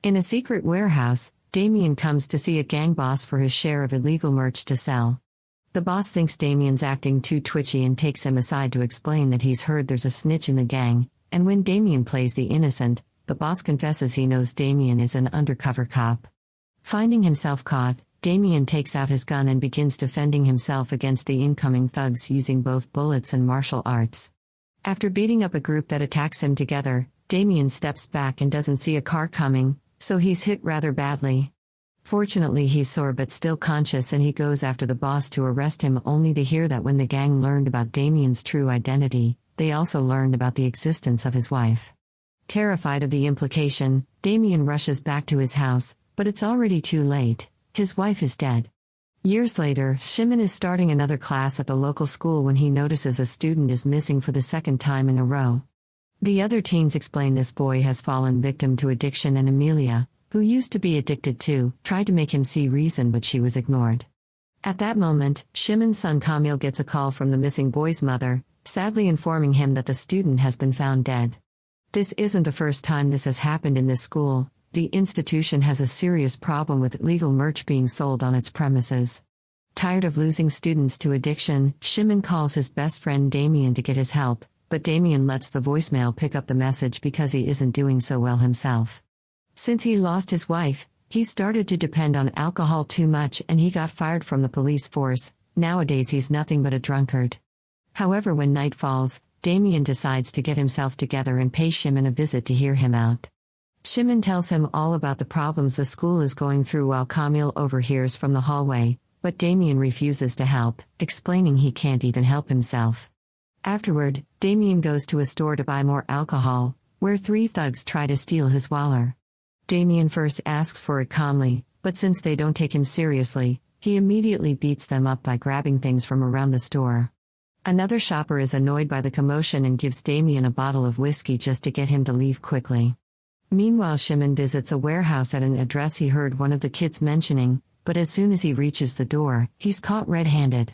In a secret warehouse, Damien comes to see a gang boss for his share of illegal merch to sell. The boss thinks Damien's acting too twitchy and takes him aside to explain that he's heard there's a snitch in the gang, and when Damien plays the innocent, the boss confesses he knows Damien is an undercover cop. Finding himself caught, Damien takes out his gun and begins defending himself against the incoming thugs using both bullets and martial arts. After beating up a group that attacks him together, Damien steps back and doesn't see a car coming, so he's hit rather badly. Fortunately, he's sore but still conscious, and he goes after the boss to arrest him, only to hear that when the gang learned about Damien's true identity, they also learned about the existence of his wife. Terrified of the implication, Damien rushes back to his house, but it's already too late. His wife is dead. Years later, Shimon is starting another class at the local school when he notices a student is missing for the second time in a row. The other teens explain this boy has fallen victim to addiction, and Amelia, who used to be addicted too, tried to make him see reason, but she was ignored. At that moment, Shimon's son Kamil gets a call from the missing boy's mother, sadly informing him that the student has been found dead. This isn't the first time this has happened in this school. The institution has a serious problem with illegal merch being sold on its premises. Tired of losing students to addiction, Shimon calls his best friend Damien to get his help, but Damien lets the voicemail pick up the message because he isn't doing so well himself. Since he lost his wife, he started to depend on alcohol too much, and he got fired from the police force. Nowadays he's nothing but a drunkard. However, when night falls, Damien decides to get himself together and pay Shimon a visit to hear him out. Shimon tells him all about the problems the school is going through while Kamil overhears from the hallway, but Damien refuses to help, explaining he can't even help himself. Afterward, Damien goes to a store to buy more alcohol, where 3 thugs try to steal his wallet. Damien first asks for it calmly, but since they don't take him seriously, he immediately beats them up by grabbing things from around the store. Another shopper is annoyed by the commotion and gives Damien a bottle of whiskey just to get him to leave quickly. Meanwhile, Shimon visits a warehouse at an address he heard one of the kids mentioning, but as soon as he reaches the door, he's caught red-handed.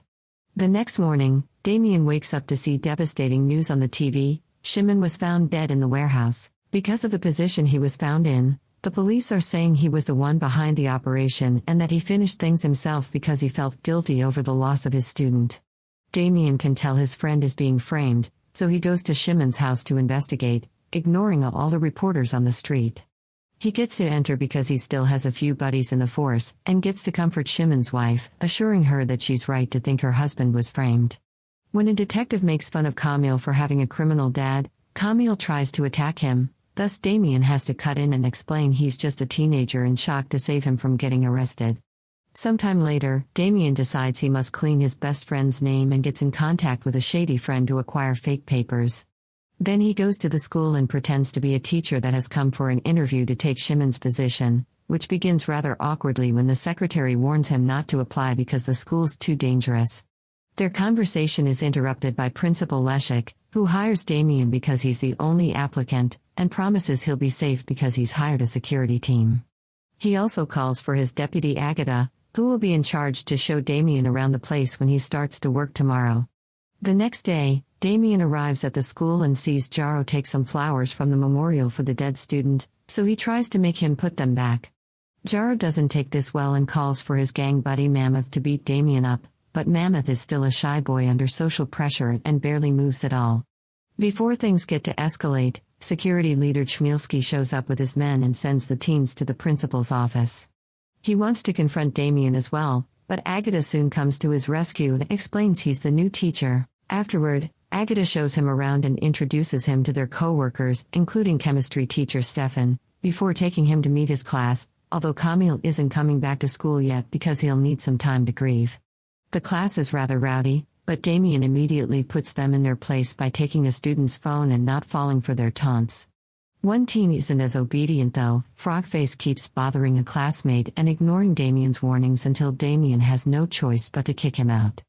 The next morning, Damien wakes up to see devastating news on the TV. Shimon was found dead in the warehouse. Because of the position he was found in, the police are saying he was the one behind the operation and that he finished things himself because he felt guilty over the loss of his student. Damien can tell his friend is being framed, so he goes to Shimon's house to investigate, ignoring all the reporters on the street. He gets to enter because he still has a few buddies in the force, and gets to comfort Shimon's wife, assuring her that she's right to think her husband was framed. When a detective makes fun of Kamil for having a criminal dad, Kamil tries to attack him, thus Damien has to cut in and explain he's just a teenager in shock to save him from getting arrested. Sometime later, Damien decides he must clean his best friend's name and gets in contact with a shady friend to acquire fake papers. Then he goes to the school and pretends to be a teacher that has come for an interview to take Shimon's position, which begins rather awkwardly when the secretary warns him not to apply because the school's too dangerous. Their conversation is interrupted by Principal Leszek, who hires Damien because he's the only applicant, and promises he'll be safe because he's hired a security team. He also calls for his deputy Agata, who will be in charge to show Damien around the place when he starts to work tomorrow. The next day, Damien arrives at the school and sees Jaro take some flowers from the memorial for the dead student, so he tries to make him put them back. Jaro doesn't take this well and calls for his gang buddy Mammoth to beat Damien up, but Mammoth is still a shy boy under social pressure and barely moves at all. Before things get to escalate, security leader Chmielski shows up with his men and sends the teens to the principal's office. He wants to confront Damien as well, but Agata soon comes to his rescue and explains he's the new teacher. Afterward, Agata shows him around and introduces him to their co-workers, including chemistry teacher Stefan, before taking him to meet his class, although Kamil isn't coming back to school yet because he'll need some time to grieve. The class is rather rowdy, but Damien immediately puts them in their place by taking a student's phone and not falling for their taunts. One teen isn't as obedient though. Frogface keeps bothering a classmate and ignoring Damien's warnings until Damien has no choice but to kick him out.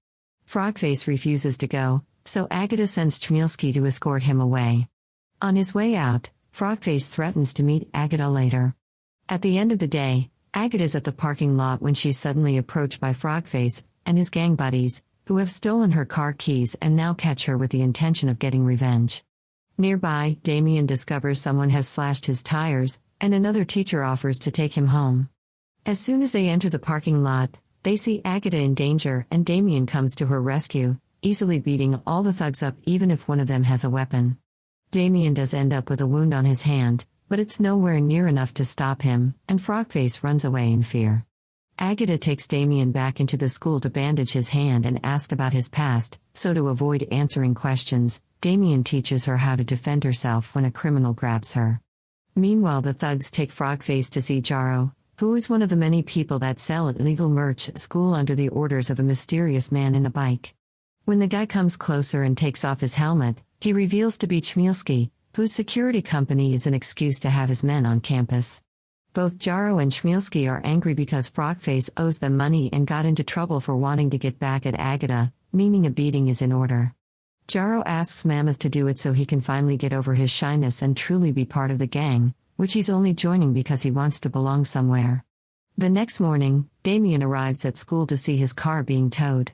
Frogface refuses to go, so Agata sends Chmielski to escort him away. On his way out, Frogface threatens to meet Agata later. At the end of the day, Agata's at the parking lot when she's suddenly approached by Frogface and his gang buddies, who have stolen her car keys and now catch her with the intention of getting revenge. Nearby, Damien discovers someone has slashed his tires, and another teacher offers to take him home. As soon as they enter the parking lot, they see Agatha in danger and Damien comes to her rescue, easily beating all the thugs up even if one of them has a weapon. Damien does end up with a wound on his hand, but it's nowhere near enough to stop him, and Frogface runs away in fear. Agatha takes Damien back into the school to bandage his hand and ask about his past, so to avoid answering questions, Damien teaches her how to defend herself when a criminal grabs her. Meanwhile, the thugs take Frogface to see Jaro, who is one of the many people that sell illegal merch at school under the orders of a mysterious man in a bike. When the guy comes closer and takes off his helmet, he reveals to be Chmielski, whose security company is an excuse to have his men on campus. Both Jaro and Chmielski are angry because Frogface owes them money and got into trouble for wanting to get back at Agatha, meaning a beating is in order. Jaro asks Mammoth to do it so he can finally get over his shyness and truly be part of the gang, which he's only joining because he wants to belong somewhere. The next morning, Damien arrives at school to see his car being towed.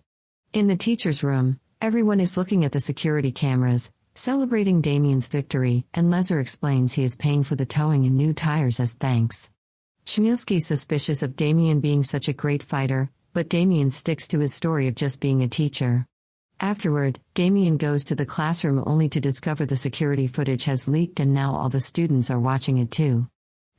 In the teacher's room, everyone is looking at the security cameras, celebrating Damien's victory, and Lezer explains he is paying for the towing and new tires as thanks. Chmielski's suspicious of Damien being such a great fighter, but Damien sticks to his story of just being a teacher. Afterward, Damien goes to the classroom only to discover the security footage has leaked and now all the students are watching it too.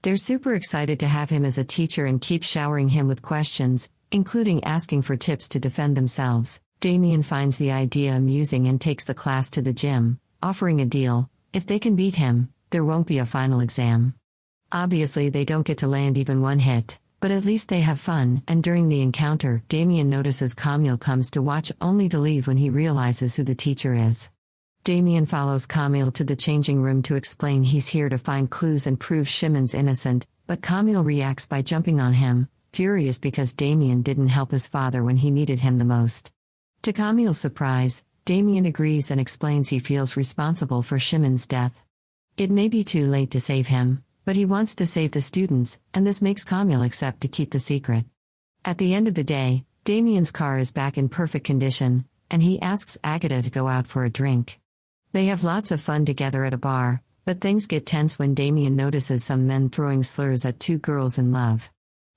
They're super excited to have him as a teacher and keep showering him with questions, including asking for tips to defend themselves. Damien finds the idea amusing and takes the class to the gym, offering a deal: if they can beat him, there won't be a final exam. Obviously they don't get to land even one hit, but at least they have fun, and during the encounter, Damien notices Camille comes to watch only to leave when he realizes who the teacher is. Damien follows Camille to the changing room to explain he's here to find clues and prove Shimon's innocent, but Camille reacts by jumping on him, furious because Damien didn't help his father when he needed him the most. To Camille's surprise, Damien agrees and explains he feels responsible for Shimon's death. It may be too late to save him, but he wants to save the students, and this makes Camille accept to keep the secret. At the end of the day, Damien's car is back in perfect condition, and he asks Agatha to go out for a drink. They have lots of fun together at a bar, but things get tense when Damien notices some men throwing slurs at two girls in love.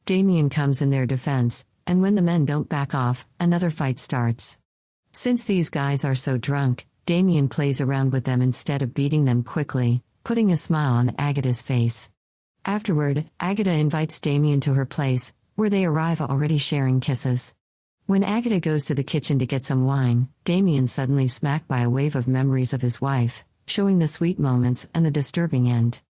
Damien comes in their defense, and when the men don't back off, another fight starts. Since these guys are so drunk, Damien plays around with them instead of beating them quickly, putting a smile on Agatha's face. Afterward, Agatha invites Damien to her place, where they arrive already sharing kisses. When Agatha goes to the kitchen to get some wine, Damien's suddenly smacked by a wave of memories of his wife, showing the sweet moments and the disturbing end.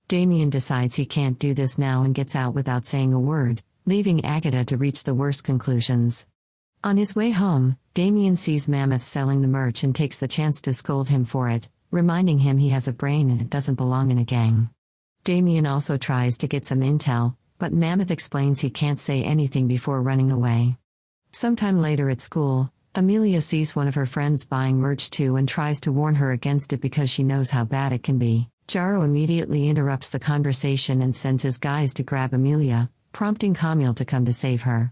Damien decides he can't do this now and gets out without saying a word, leaving Agatha to reach the worst conclusions. On his way home, Damien sees Mammoth selling the merch and takes the chance to scold him for it, reminding him he has a brain and it doesn't belong in a gang. Damien also tries to get some intel, but Mammoth explains he can't say anything before running away. Sometime later at school, Amelia sees one of her friends buying merch too and tries to warn her against it because she knows how bad it can be. Jaro immediately interrupts the conversation and sends his guys to grab Amelia, prompting Camille to come to save her.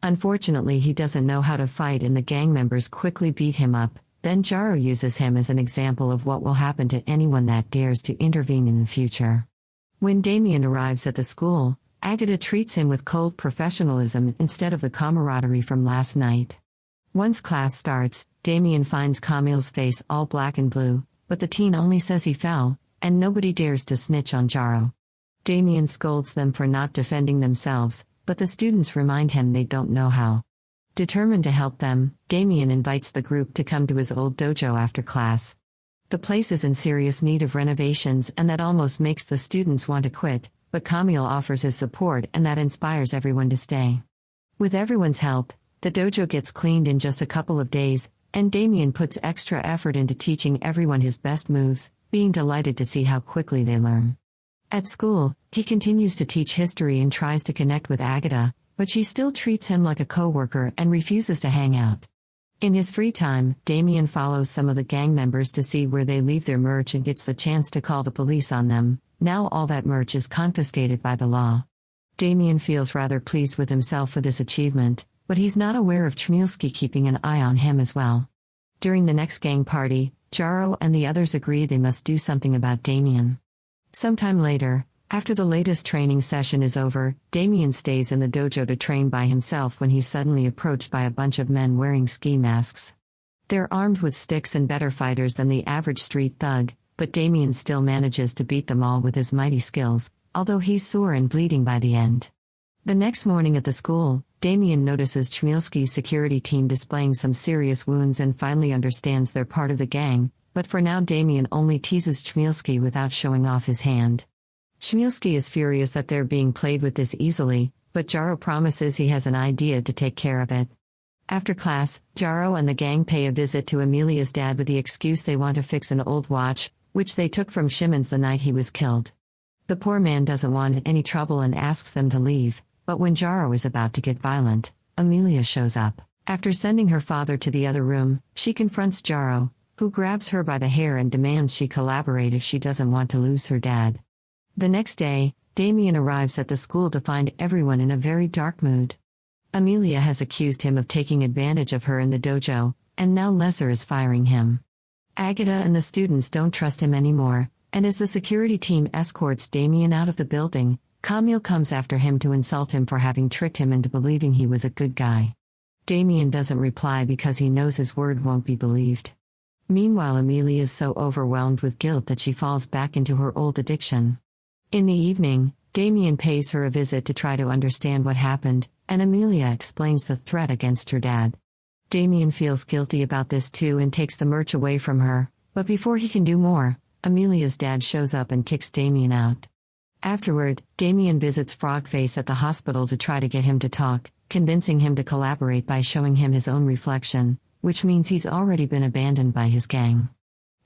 Unfortunately, he doesn't know how to fight and the gang members quickly beat him up. Then Jaro uses him as an example of what will happen to anyone that dares to intervene in the future. When Damien arrives at the school, Agatha treats him with cold professionalism instead of the camaraderie from last night. Once class starts, Damien finds Camille's face all black and blue, but the teen only says he fell, and nobody dares to snitch on Jaro. Damien scolds them for not defending themselves, but the students remind him they don't know how. Determined to help them, Damien invites the group to come to his old dojo after class. The place is in serious need of renovations and that almost makes the students want to quit, but Camille offers his support and that inspires everyone to stay. With everyone's help, the dojo gets cleaned in just a couple of days, and Damien puts extra effort into teaching everyone his best moves, being delighted to see how quickly they learn. At school, he continues to teach history and tries to connect with Agatha, but she still treats him like a coworker and refuses to hang out. In his free time, Damien follows some of the gang members to see where they leave their merch and gets the chance to call the police on them. Now all that merch is confiscated by the law. Damien feels rather pleased with himself for this achievement, but he's not aware of Chmielski keeping an eye on him as well. During the next gang party, Jaro and the others agree they must do something about Damien. Sometime later, After the latest training session is over, Damien stays in the dojo to train by himself when he's suddenly approached by a bunch of men wearing ski masks. They're armed with sticks and better fighters than the average street thug, but Damien still manages to beat them all with his mighty skills, although he's sore and bleeding by the end. The next morning at the school, Damien notices Chmielski's security team displaying some serious wounds and finally understands they're part of the gang, but for now Damien only teases Chmielski without showing off his hand. Chmielski is furious that they're being played with this easily, but Jaro promises he has an idea to take care of it. After class, Jaro and the gang pay a visit to Emilia's dad with the excuse they want to fix an old watch, which they took from Shimon's the night he was killed. The poor man doesn't want any trouble and asks them to leave, but when Jaro is about to get violent, Emilia shows up. After sending her father to the other room, she confronts Jaro, who grabs her by the hair and demands she collaborate if she doesn't want to lose her dad. The next day, Damien arrives at the school to find everyone in a very dark mood. Emilia has accused him of taking advantage of her in the dojo, and now Lesser is firing him. Agata and the students don't trust him anymore, and as the security team escorts Damien out of the building, Camille comes after him to insult him for having tricked him into believing he was a good guy. Damien doesn't reply because he knows his word won't be believed. Meanwhile, Emilia is so overwhelmed with guilt that she falls back into her old addiction. In the evening, Damien pays her a visit to try to understand what happened, and Emilia explains the threat against her dad. Damien feels guilty about this too and takes the merch away from her, but before he can do more, Emilia's dad shows up and kicks Damien out. Afterward, Damien visits Frogface at the hospital to try to get him to talk, convincing him to collaborate by showing him his own reflection, which means he's already been abandoned by his gang.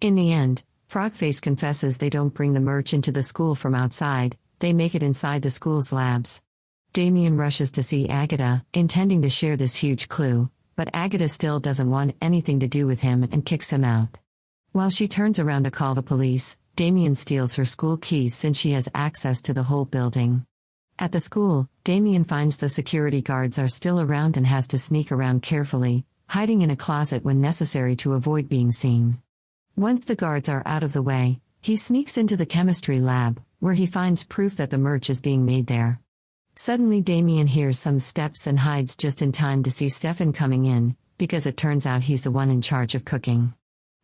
In the end, Frogface confesses they don't bring the merch into the school from outside, they make it inside the school's labs. Damien rushes to see Agata, intending to share this huge clue, but Agata still doesn't want anything to do with him and kicks him out. While she turns around to call the police, Damien steals her school keys since she has access to the whole building. At the school, Damien finds the security guards are still around and has to sneak around carefully, hiding in a closet when necessary to avoid being seen. Once the guards are out of the way, he sneaks into the chemistry lab, where he finds proof that the merch is being made there. Suddenly Damien hears some steps and hides just in time to see Stefan coming in, because it turns out he's the one in charge of cooking.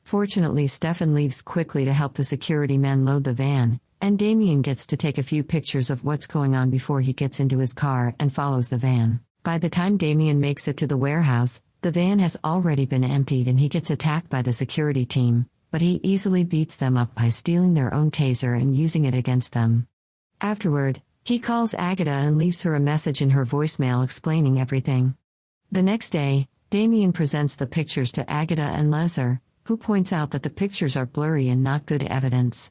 Fortunately, Stefan leaves quickly to help the security men load the van, and Damien gets to take a few pictures of what's going on before he gets into his car and follows the van. By the time Damien makes it to the warehouse, the van has already been emptied and he gets attacked by the security team, but he easily beats them up by stealing their own taser and using it against them. Afterward, he calls Agata and leaves her a message in her voicemail explaining everything. The next day, Damien presents the pictures to Agata and Lesser, who points out that the pictures are blurry and not good evidence.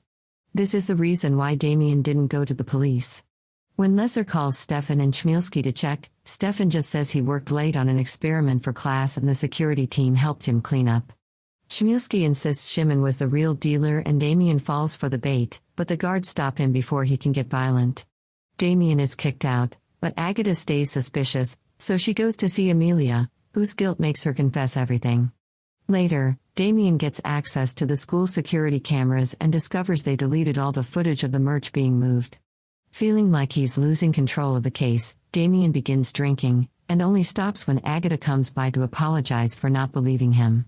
This is the reason why Damien didn't go to the police. When Lesser calls Stefan and Chmielski to check, Stefan just says he worked late on an experiment for class and the security team helped him clean up. Chmielski insists Shimon was the real dealer and Damien falls for the bait, but the guards stop him before he can get violent. Damien is kicked out, but Agata stays suspicious, so she goes to see Emilia, whose guilt makes her confess everything. Later, Damien gets access to the school security cameras and discovers they deleted all the footage of the merch being moved. Feeling like he's losing control of the case, Damien begins drinking, and only stops when Agata comes by to apologize for not believing him.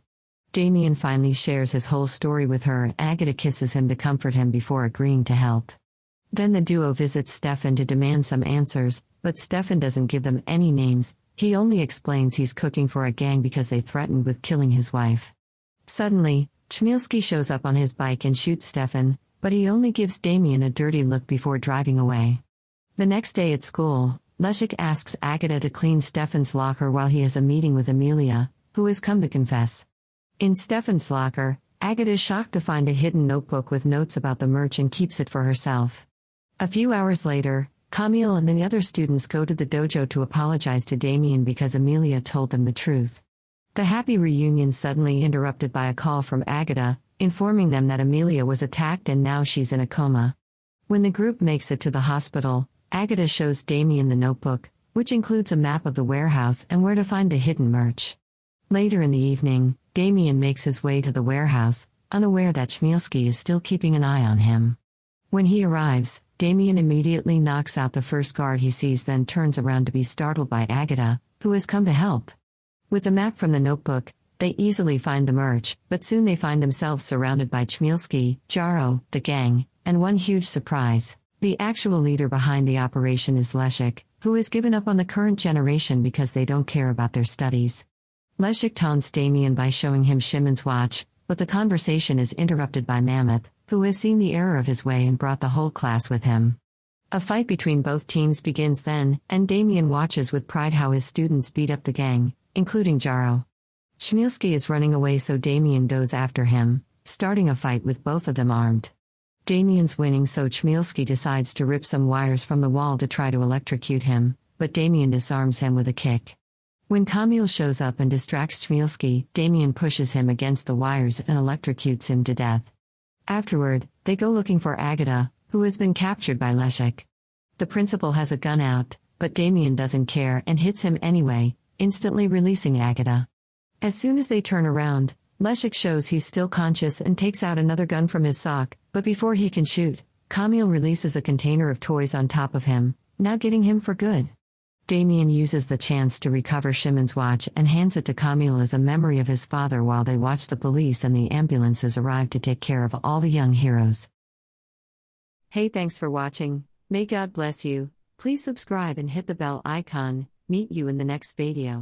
Damien finally shares his whole story with her and Agata kisses him to comfort him before agreeing to help. Then the duo visits Stefan to demand some answers, but Stefan doesn't give them any names, he only explains he's cooking for a gang because they threatened with killing his wife. Suddenly, Chmielski shows up on his bike and shoots Stefan, but he only gives Damien a dirty look before driving away. The next day at school, Leszek asks Agata to clean Stefan's locker while he has a meeting with Emilia, who has come to confess. In Stefan's locker, Agata is shocked to find a hidden notebook with notes about the merch and keeps it for herself. A few hours later, Camille and the other students go to the dojo to apologize to Damien because Emilia told them the truth. The happy reunion suddenly interrupted by a call from Agata, informing them that Emilia was attacked and now she's in a coma. When the group makes it to the hospital, Agata shows Damien the notebook, which includes a map of the warehouse and where to find the hidden merch. Later in the evening, Damien makes his way to the warehouse, unaware that Chmielski is still keeping an eye on him. When he arrives, Damien immediately knocks out the first guard he sees, then turns around to be startled by Agatha, who has come to help. With the map from the notebook, they easily find the merch, but soon they find themselves surrounded by Chmielski, Jaro, the gang, and one huge surprise. The actual leader behind the operation is Leszek, who has given up on the current generation because they don't care about their studies. Leszek taunts Damien by showing him Shimon's watch, but the conversation is interrupted by Mammoth, who has seen the error of his way and brought the whole class with him. A fight between both teams begins then, and Damien watches with pride how his students beat up the gang, including Jaro. Chmielski is running away, so Damien goes after him, starting a fight with both of them armed. Damien's winning, so Chmielski decides to rip some wires from the wall to try to electrocute him, but Damien disarms him with a kick. When Kamil shows up and distracts Chmielski, Damien pushes him against the wires and electrocutes him to death. Afterward, they go looking for Agatha, who has been captured by Leszek. The principal has a gun out, but Damien doesn't care and hits him anyway, instantly releasing Agatha. As soon as they turn around, Leszek shows he's still conscious and takes out another gun from his sock, but before he can shoot, Kamil releases a container of toys on top of him, now getting him for good. Damien uses the chance to recover Shimon's watch and hands it to Kamil as a memory of his father while they watch the police and the ambulances arrive to take care of all the young heroes. Hey, thanks for watching. May God bless you. Please subscribe and hit the bell icon. Meet you in the next video.